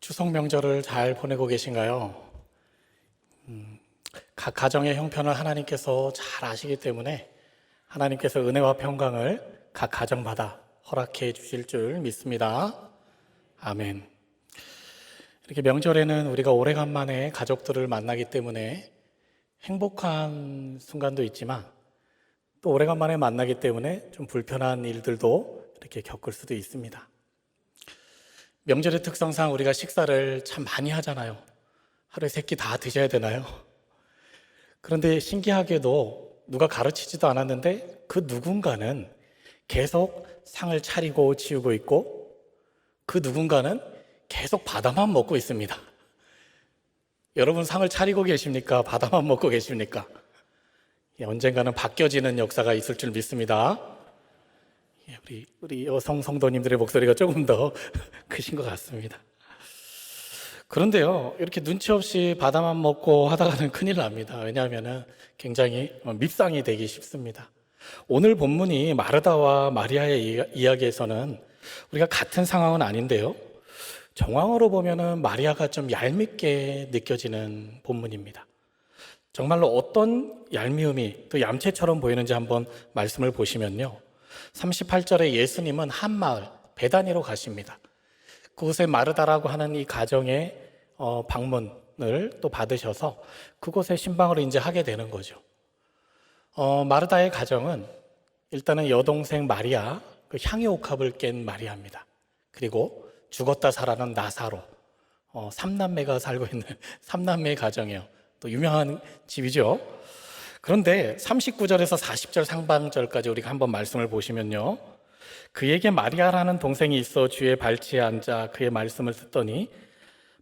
추석 명절을 잘 보내고 계신가요? 각 가정의 형편을 하나님께서 잘 아시기 때문에 하나님께서 은혜와 평강을 각 가정마다 허락해 주실 줄 믿습니다. 아멘. 이렇게 명절에는 우리가 오래간만에 가족들을 만나기 때문에 행복한 순간도 있지만 또 오래간만에 만나기 때문에 좀 불편한 일들도 이렇게 겪을 수도 있습니다. 명절의 특성상 우리가 식사를 참 많이 하잖아요. 하루에 3끼 다 드셔야 되나요? 그런데 신기하게도 누가 가르치지도 않았는데 그 누군가는 계속 상을 차리고 치우고 있고 그 누군가는 계속 바다만 먹고 있습니다. 여러분 상을 차리고 계십니까? 바다만 먹고 계십니까? 언젠가는 바뀌어지는 역사가 있을 줄 믿습니다. 우리 여성 성도님들의 목소리가 조금 더 크신 것 같습니다. 그런데요, 이렇게 눈치 없이 바다만 먹고 하다가는 큰일 납니다. 왜냐하면 굉장히 밉상이 되기 쉽습니다. 오늘 본문이 마르다와 마리아의 이야기에서는 우리가 같은 상황은 아닌데요, 정황으로 보면은 마리아가 좀 얄밉게 느껴지는 본문입니다. 정말로 어떤 얄미움이 또 얌체처럼 보이는지 한번 말씀을 보시면요, 38절에 예수님은 한 마을 베다니로 가십니다. 그곳에 마르다라고 하는 이 가정의 방문을 또 받으셔서 그곳에 신방을 이제 하게 되는 거죠. 마르다의 가정은 일단은 여동생 마리아, 그 향유 옥합을 깬 마리아입니다. 그리고 죽었다 살아난 나사로, 3남매가 살고 있는 3남매의 가정이에요. 또 유명한 집이죠. 그런데 39절에서 40절 상반절까지 우리가 한번 말씀을 보시면요, 그에게 마리아라는 동생이 있어 주의 발치에 앉아 그의 말씀을 듣더니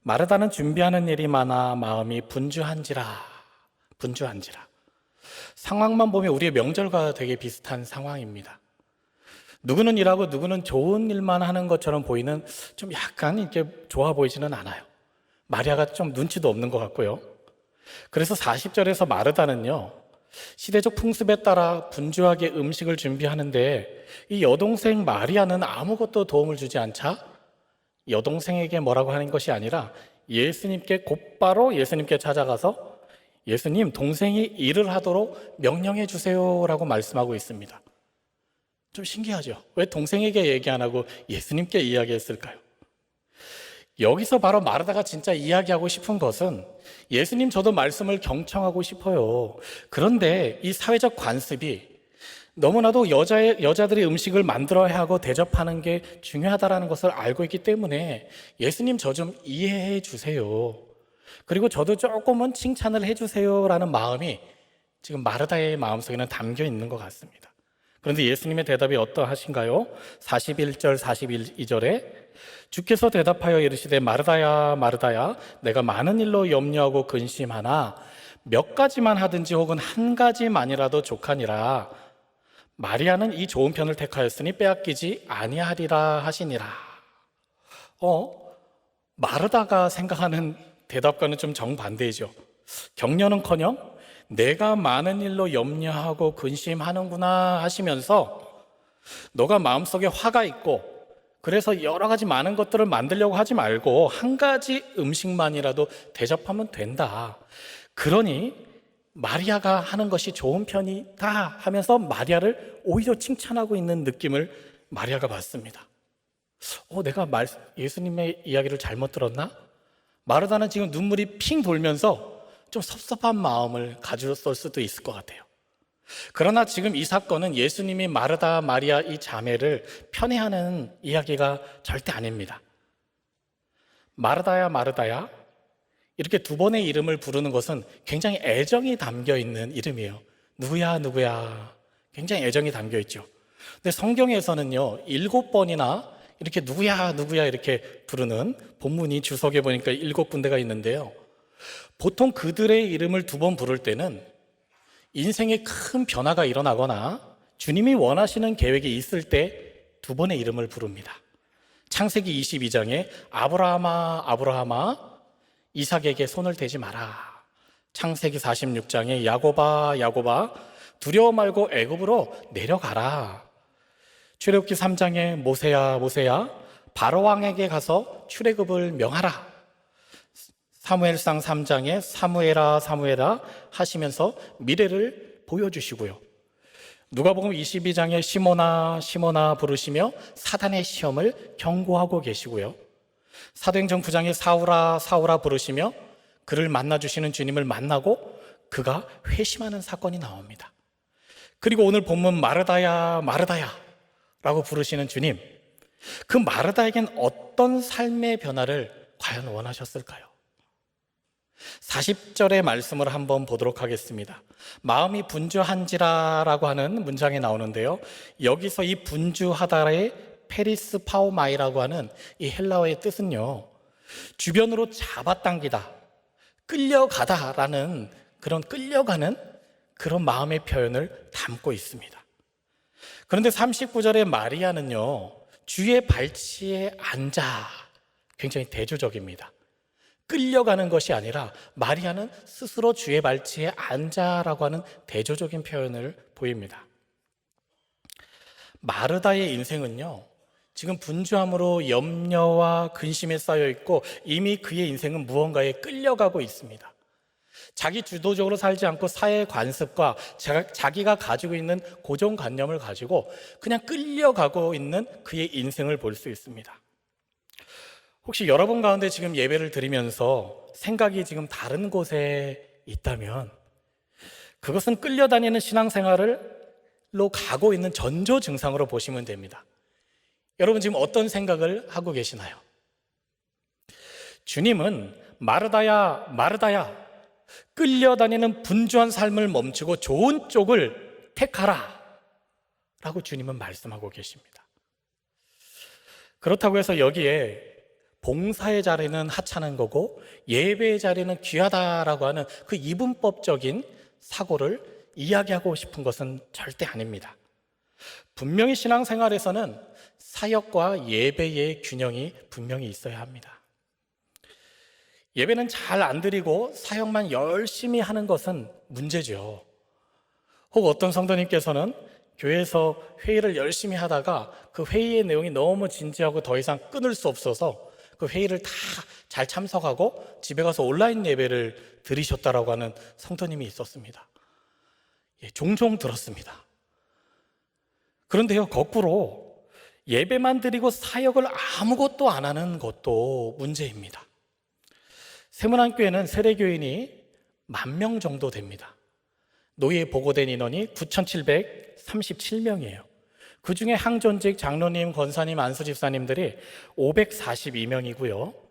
마르다는 준비하는 일이 많아 마음이 분주한지라. 상황만 보면 우리의 명절과 되게 비슷한 상황입니다. 누구는 일하고 누구는 좋은 일만 하는 것처럼 보이는, 좀 약간 이렇게 좋아 보이지는 않아요. 마리아가 좀 눈치도 없는 것 같고요. 그래서 40절에서 마르다는요, 시대적 풍습에 따라 분주하게 음식을 준비하는데 이 여동생 마리아는 아무것도 도움을 주지 않자 여동생에게 뭐라고 하는 것이 아니라 곧바로 예수님께 찾아가서 예수님, 동생이 일을 하도록 명령해 주세요라고 말씀하고 있습니다. 좀 신기하죠? 왜 동생에게 얘기 안 하고 예수님께 이야기했을까요? 여기서 바로 마르다가 진짜 이야기하고 싶은 것은, 예수님, 저도 말씀을 경청하고 싶어요. 그런데 이 사회적 관습이 너무나도 여자들이 음식을 만들어야 하고 대접하는 게 중요하다는 것을 알고 있기 때문에 예수님, 저 좀 이해해 주세요. 그리고 저도 조금은 칭찬을 해 주세요라는 마음이 지금 마르다의 마음속에는 담겨 있는 것 같습니다. 그런데 예수님의 대답이 어떠하신가요? 41절, 42절에 주께서 대답하여 이르시되 마르다야, 마르다야, 내가 많은 일로 염려하고 근심하나 몇 가지만 하든지 혹은 한 가지만이라도 족하니라. 마리아는 이 좋은 편을 택하였으니 빼앗기지 아니하리라 하시니라. 마르다가 생각하는 대답과는 좀 정반대이죠. 격려는커녕 내가 많은 일로 염려하고 근심하는구나 하시면서 너가 마음속에 화가 있고 그래서 여러 가지 많은 것들을 만들려고 하지 말고 한 가지 음식만이라도 대접하면 된다. 그러니 마리아가 하는 것이 좋은 편이다 하면서 마리아를 오히려 칭찬하고 있는 느낌을 마리아가 받습니다. 내가 예수님의 이야기를 잘못 들었나? 마르다는 지금 눈물이 핑 돌면서 좀 섭섭한 마음을 가졌을 수도 있을 것 같아요. 그러나 지금 이 사건은 예수님이 마르다, 마리아 이 자매를 편애하는 이야기가 절대 아닙니다. 마르다야, 마르다야, 이렇게 두 번의 이름을 부르는 것은 굉장히 애정이 담겨 있는 이름이에요. 누구야, 누구야. 굉장히 애정이 담겨 있죠. 근데 성경에서는요, 7번이나 이렇게 누구야, 누구야 이렇게 부르는 본문이 주석에 보니까 7군데가 있는데요. 보통 그들의 이름을 2번 부를 때는 인생에 큰 변화가 일어나거나 주님이 원하시는 계획이 있을 때 2번의 이름을 부릅니다. 창세기 22장에 아브라함아, 아브라함아, 이삭에게 손을 대지 마라. 창세기 46장에 야곱아, 야곱아, 두려워 말고 애굽으로 내려가라. 출애굽기 3장에 모세야, 모세야, 바로왕에게 가서 출애굽을 명하라. 사무엘상 3장에 사무엘아 사무엘아 하시면서 미래를 보여주시고요. 누가복음 22장에 시몬아 시몬아 부르시며 사단의 시험을 경고하고 계시고요. 사도행전 9장에 사울아 사울아 부르시며 그를 만나주시는 주님을 만나고 그가 회심하는 사건이 나옵니다. 그리고 오늘 본문 마르다야 마르다야 라고 부르시는 주님, 그 마르다에겐 어떤 삶의 변화를 과연 원하셨을까요? 40절의 말씀을 한번 보도록 하겠습니다. 마음이 분주한지라라고 하는 문장이 나오는데요, 여기서 이 분주하다의 페리스 파오마이라고 하는 이 헬라어의 뜻은요, 주변으로 잡아당기다, 끌려가다라는 그런 끌려가는 그런 마음의 표현을 담고 있습니다. 그런데 39절의 마리아는요, 주의 발치에 앉아, 굉장히 대조적입니다. 끌려가는 것이 아니라 마리아는 스스로 주의 발치에 앉아라고 하는 대조적인 표현을 보입니다. 마르다의 인생은요, 지금 분주함으로 염려와 근심에 쌓여 있고 이미 그의 인생은 무언가에 끌려가고 있습니다. 자기 주도적으로 살지 않고 사회 관습과 자기가 가지고 있는 고정관념을 가지고 그냥 끌려가고 있는 그의 인생을 볼 수 있습니다. 혹시 여러분 가운데 지금 예배를 드리면서 생각이 지금 다른 곳에 있다면 그것은 끌려다니는 신앙생활로 가고 있는 전조 증상으로 보시면 됩니다. 여러분 지금 어떤 생각을 하고 계시나요? 주님은 마르다야 마르다야, 끌려다니는 분주한 삶을 멈추고 좋은 쪽을 택하라 라고 주님은 말씀하고 계십니다. 그렇다고 해서 여기에 봉사의 자리는 하찮은 거고 예배의 자리는 귀하다라고 하는 그 이분법적인 사고를 이야기하고 싶은 것은 절대 아닙니다. 분명히 신앙생활에서는 사역과 예배의 균형이 분명히 있어야 합니다. 예배는 잘 안 드리고 사역만 열심히 하는 것은 문제죠. 혹 어떤 성도님께서는 교회에서 회의를 열심히 하다가 그 회의의 내용이 너무 진지하고 더 이상 끊을 수 없어서 그 회의를 다 잘 참석하고 집에 가서 온라인 예배를 드리셨다라고 하는 성도님이 있었습니다. 종종 들었습니다. 그런데요, 거꾸로 예배만 드리고 사역을 아무것도 안 하는 것도 문제입니다. 세문안교회는 세례교인이 10,000명 정도 됩니다. 노예 보고된 인원이 9,737명이에요. 그 중에 항존직 장로님, 권사님, 안수집사님들이 542명이고요.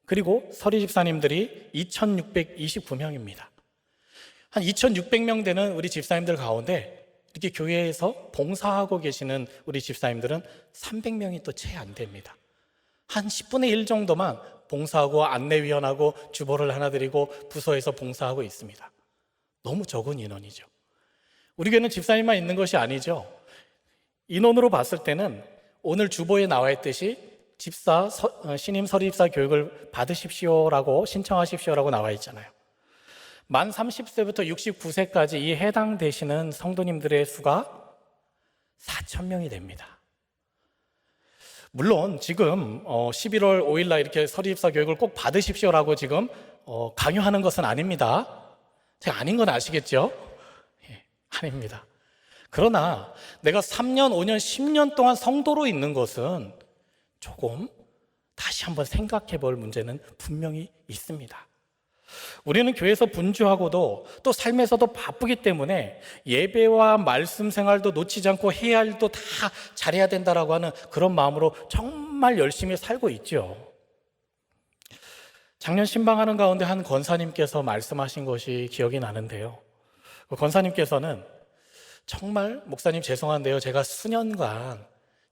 그리고 서리집사님들이 2,629명입니다. 한 2,600명 되는 우리 집사님들 가운데 이렇게 교회에서 봉사하고 계시는 우리 집사님들은 300명이 또 채 안 됩니다. 한 10분의 1 정도만 봉사하고 안내위원하고 주보를 하나 드리고 부서에서 봉사하고 있습니다. 너무 적은 인원이죠. 우리 교회는 집사님만 있는 것이 아니죠. 인원으로 봤을 때는 오늘 주보에 나와 있듯이 집사, 신임 서리집사 교육을 받으십시오라고 신청하십시오라고 나와 있잖아요. 만 30세부터 69세까지 이 해당되시는 성도님들의 수가 4,000명이 됩니다. 물론 지금 11월 5일 날 이렇게 서리집사 교육을 꼭 받으십시오라고 지금 강요하는 것은 아닙니다. 제가 아닌 건 아시겠죠? 예, 아닙니다. 그러나 내가 3년, 5년, 10년 동안 성도로 있는 것은 조금 다시 한번 생각해 볼 문제는 분명히 있습니다. 우리는 교회에서 분주하고도 또 삶에서도 바쁘기 때문에 예배와 말씀 생활도 놓치지 않고 해야 할 일도 다 잘해야 된다라고 하는 그런 마음으로 정말 열심히 살고 있죠. 작년 신방하는 가운데 한 권사님께서 말씀하신 것이 기억이 나는데요. 그 권사님께서는 정말 목사님 죄송한데요, 제가 수년간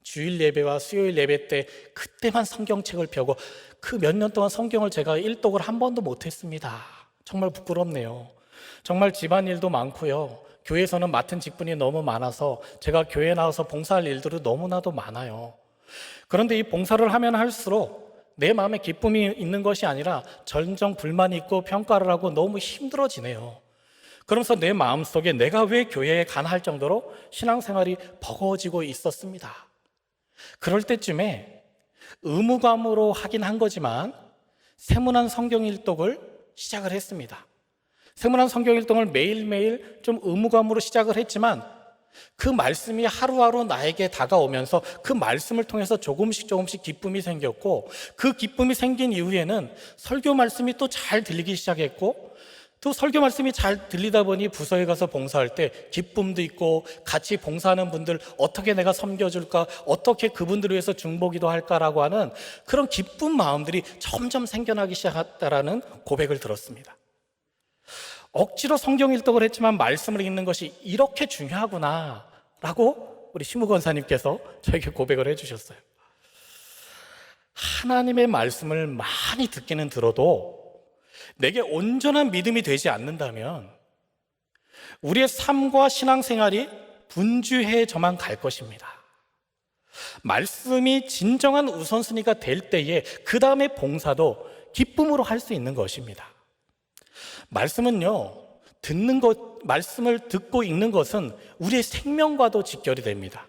주일 예배와 수요일 예배 때 그때만 성경책을 펴고 그 몇 년 동안 성경을 제가 일독을 한 번도 못했습니다. 정말 부끄럽네요. 정말 집안일도 많고요, 교회에서는 맡은 직분이 너무 많아서 제가 교회에 나와서 봉사할 일들이 너무나도 많아요. 그런데 이 봉사를 하면 할수록 내 마음에 기쁨이 있는 것이 아니라 점점 불만이 있고 평가를 하고 너무 힘들어지네요. 그러면서 내 마음속에 내가 왜 교회에 가나 할 정도로 신앙생활이 버거워지고 있었습니다. 그럴 때쯤에 의무감으로 하긴 한 거지만 세문안 성경 일독을 시작을 했습니다. 세문안 성경 일독을 매일매일 좀 의무감으로 시작을 했지만 그 말씀이 하루하루 나에게 다가오면서 그 말씀을 통해서 조금씩 기쁨이 생겼고, 그 기쁨이 생긴 이후에는 설교 말씀이 또 잘 들리기 시작했고, 또 설교 말씀이 잘 들리다 보니 부서에 가서 봉사할 때 기쁨도 있고, 같이 봉사하는 분들 어떻게 내가 섬겨줄까, 어떻게 그분들을 위해서 중보기도 할까라고 하는 그런 기쁜 마음들이 점점 생겨나기 시작했다라는 고백을 들었습니다. 억지로 성경 일독을 했지만 말씀을 읽는 것이 이렇게 중요하구나 라고 우리 심우 권사님께서 저에게 고백을 해주셨어요. 하나님의 말씀을 많이 듣기는 들어도 내게 온전한 믿음이 되지 않는다면 우리의 삶과 신앙생활이 분주해져만 갈 것입니다. 말씀이 진정한 우선순위가 될 때에 그 다음에 봉사도 기쁨으로 할 수 있는 것입니다. 말씀은요, 말씀을 듣고 읽는 것은 우리의 생명과도 직결이 됩니다.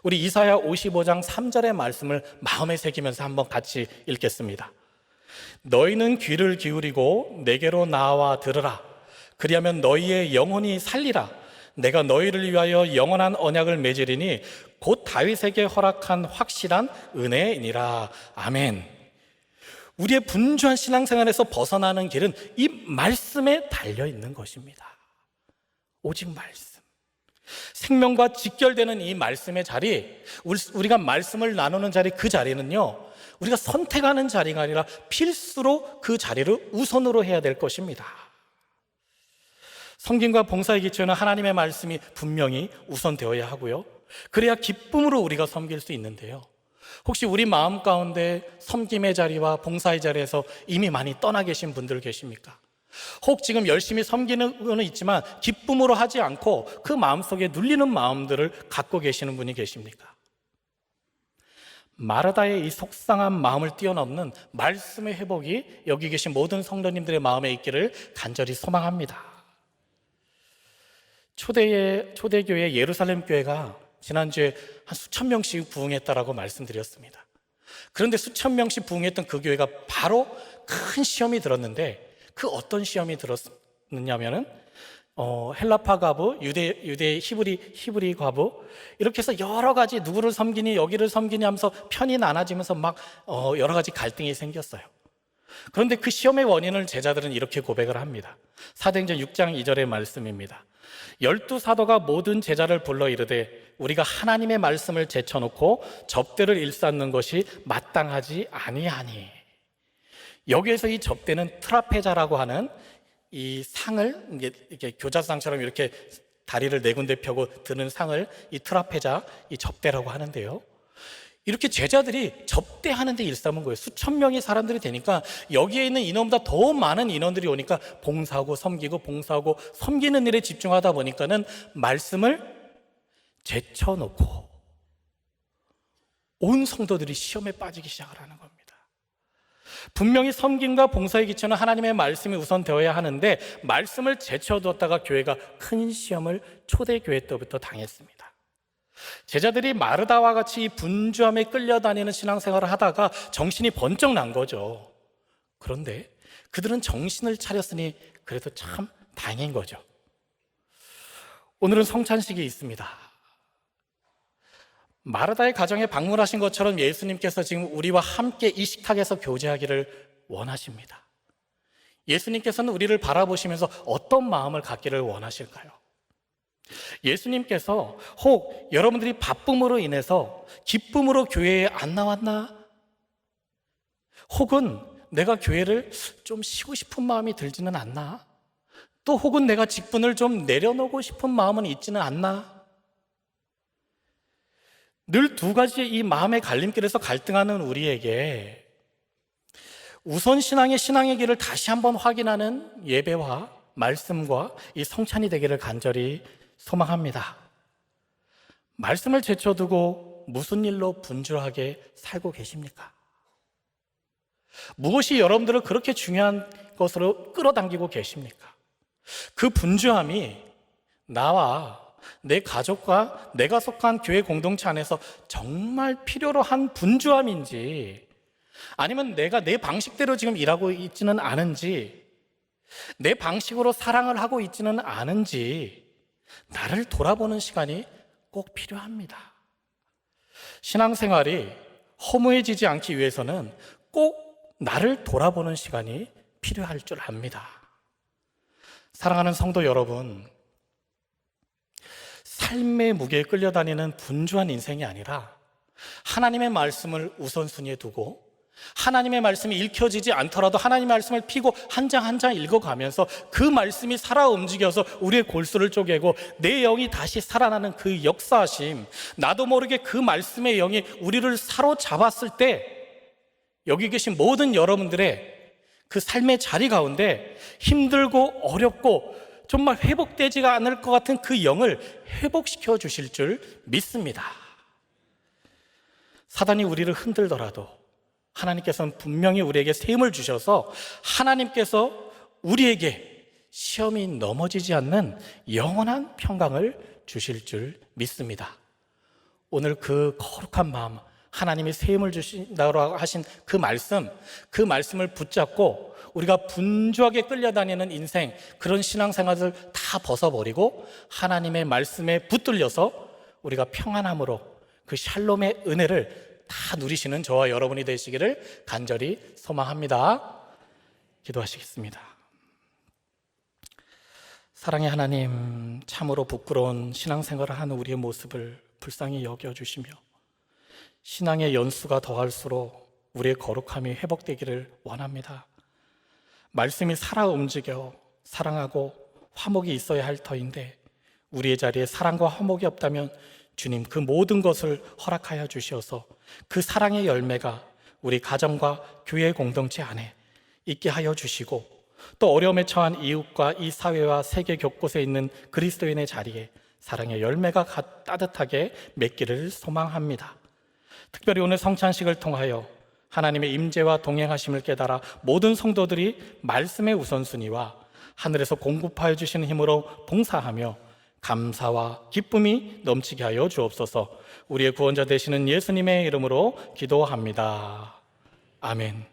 우리 이사야 55장 3절의 말씀을 마음에 새기면서 한번 같이 읽겠습니다. 너희는 귀를 기울이고 내게로 나와 들으라. 그리하면 너희의 영혼이 살리라. 내가 너희를 위하여 영원한 언약을 맺으리니 곧 다윗에게 허락한 확실한 은혜이니라. 아멘. 우리의 분주한 신앙생활에서 벗어나는 길은 이 말씀에 달려있는 것입니다. 오직 말씀. 생명과 직결되는 이 말씀의 자리, 우리가 말씀을 나누는 자리, 그 자리는요, 우리가 선택하는 자리가 아니라 필수로 그 자리를 우선으로 해야 될 것입니다. 섬김과 봉사의 기초에는 하나님의 말씀이 분명히 우선되어야 하고요, 그래야 기쁨으로 우리가 섬길 수 있는데요, 혹시 우리 마음 가운데 섬김의 자리와 봉사의 자리에서 이미 많이 떠나 계신 분들 계십니까? 혹 지금 열심히 섬기는 건 있지만 기쁨으로 하지 않고 그 마음속에 눌리는 마음들을 갖고 계시는 분이 계십니까? 마르다의 이 속상한 마음을 뛰어넘는 말씀의 회복이 여기 계신 모든 성도님들의 마음에 있기를 간절히 소망합니다. 초대교회 예루살렘 교회가 지난주에 한 수천 명씩 부흥했다라고 말씀드렸습니다. 그런데 수천 명씩 부흥했던 그 교회가 바로 큰 시험이 들었는데, 그 어떤 시험이 들었느냐면은 헬라파 과부, 유대 히브리 과부, 이렇게 해서 여러 가지 누구를 섬기니 여기를 섬기니 하면서 편이 나눠지면서 막 여러 가지 갈등이 생겼어요. 그런데 그 시험의 원인을 제자들은 이렇게 고백을 합니다. 사도행전 6장 2절의 말씀입니다. 12사도가 모든 제자를 불러 이르되 우리가 하나님의 말씀을 제쳐놓고 접대를 일삼는 것이 마땅하지 아니하니. 여기에서 이 접대는 트라페자라고 하는 이 상을, 이렇게 교자상처럼 이렇게 다리를 네 군데 펴고 드는 상을 이 트라페자, 이 접대라고 하는데요, 이렇게 제자들이 접대하는 데 일삼은 거예요. 수천 명의 사람들이 되니까 여기에 있는 인원보다 더 많은 인원들이 오니까 봉사하고 섬기고 봉사하고 섬기는 일에 집중하다 보니까는 말씀을 제쳐놓고 온 성도들이 시험에 빠지기 시작을 하는 겁니다. 분명히 섬김과 봉사의 기초는 하나님의 말씀이 우선 되어야 하는데, 말씀을 제쳐두었다가 교회가 큰 시험을 초대교회 때부터 당했습니다. 제자들이 마르다와 같이 분주함에 끌려다니는 신앙생활을 하다가 정신이 번쩍 난 거죠. 그런데 그들은 정신을 차렸으니 그래도 참 다행인 거죠. 오늘은 성찬식이 있습니다. 마르다의 가정에 방문하신 것처럼 예수님께서 지금 우리와 함께 이 식탁에서 교제하기를 원하십니다. 예수님께서는 우리를 바라보시면서 어떤 마음을 갖기를 원하실까요? 예수님께서 혹 여러분들이 바쁨으로 인해서 기쁨으로 교회에 안 나왔나? 혹은 내가 교회를 좀 쉬고 싶은 마음이 들지는 않나? 또 혹은 내가 직분을 좀 내려놓고 싶은 마음은 있지는 않나? 늘 두 가지의 이 마음의 갈림길에서 갈등하는 우리에게 우선 신앙의 길을 다시 한번 확인하는 예배와 말씀과 이 성찬이 되기를 간절히 소망합니다. 말씀을 제쳐두고 무슨 일로 분주하게 살고 계십니까? 무엇이 여러분들을 그렇게 중요한 것으로 끌어당기고 계십니까? 그 분주함이 나와 내 가족과 내가 속한 교회 공동체 안에서 정말 필요로 한 분주함인지, 아니면 내가 내 방식대로 지금 일하고 있지는 않은지, 내 방식으로 사랑을 하고 있지는 않은지 나를 돌아보는 시간이 꼭 필요합니다. 신앙생활이 허무해지지 않기 위해서는 꼭 나를 돌아보는 시간이 필요할 줄 압니다. 사랑하는 성도 여러분, 삶의 무게에 끌려다니는 분주한 인생이 아니라 하나님의 말씀을 우선순위에 두고 하나님의 말씀이 읽혀지지 않더라도 하나님의 말씀을 피고 한 장 한 장 읽어가면서 그 말씀이 살아 움직여서 우리의 골수를 쪼개고 내 영이 다시 살아나는 그 역사하심, 나도 모르게 그 말씀의 영이 우리를 사로잡았을 때 여기 계신 모든 여러분들의 그 삶의 자리 가운데 힘들고 어렵고 정말 회복되지가 않을 것 같은 그 영을 회복시켜 주실 줄 믿습니다. 사단이 우리를 흔들더라도 하나님께서는 분명히 우리에게 셈을 주셔서 하나님께서 우리에게 시험이 넘어지지 않는 영원한 평강을 주실 줄 믿습니다. 오늘 그 거룩한 마음, 하나님이 셈을 주신다고 하신 그 말씀을 붙잡고 우리가 분주하게 끌려다니는 인생, 그런 신앙생활을 다 벗어버리고 하나님의 말씀에 붙들려서 우리가 평안함으로 그 샬롬의 은혜를 다 누리시는 저와 여러분이 되시기를 간절히 소망합니다. 기도하시겠습니다. 사랑의 하나님, 참으로 부끄러운 신앙생활을 하는 우리의 모습을 불쌍히 여겨주시며 신앙의 연수가 더할수록 우리의 거룩함이 회복되기를 원합니다. 말씀이 살아 움직여 사랑하고 화목이 있어야 할 터인데 우리의 자리에 사랑과 화목이 없다면 주님, 그 모든 것을 허락하여 주시어서 그 사랑의 열매가 우리 가정과 교회 공동체 안에 있게 하여 주시고 또 어려움에 처한 이웃과 이 사회와 세계 곳곳에 있는 그리스도인의 자리에 사랑의 열매가 따뜻하게 맺기를 소망합니다. 특별히 오늘 성찬식을 통하여 하나님의 임재와 동행하심을 깨달아 모든 성도들이 말씀의 우선순위와 하늘에서 공급하여 주시는 힘으로 봉사하며 감사와 기쁨이 넘치게 하여 주옵소서. 우리의 구원자 되시는 예수님의 이름으로 기도합니다. 아멘.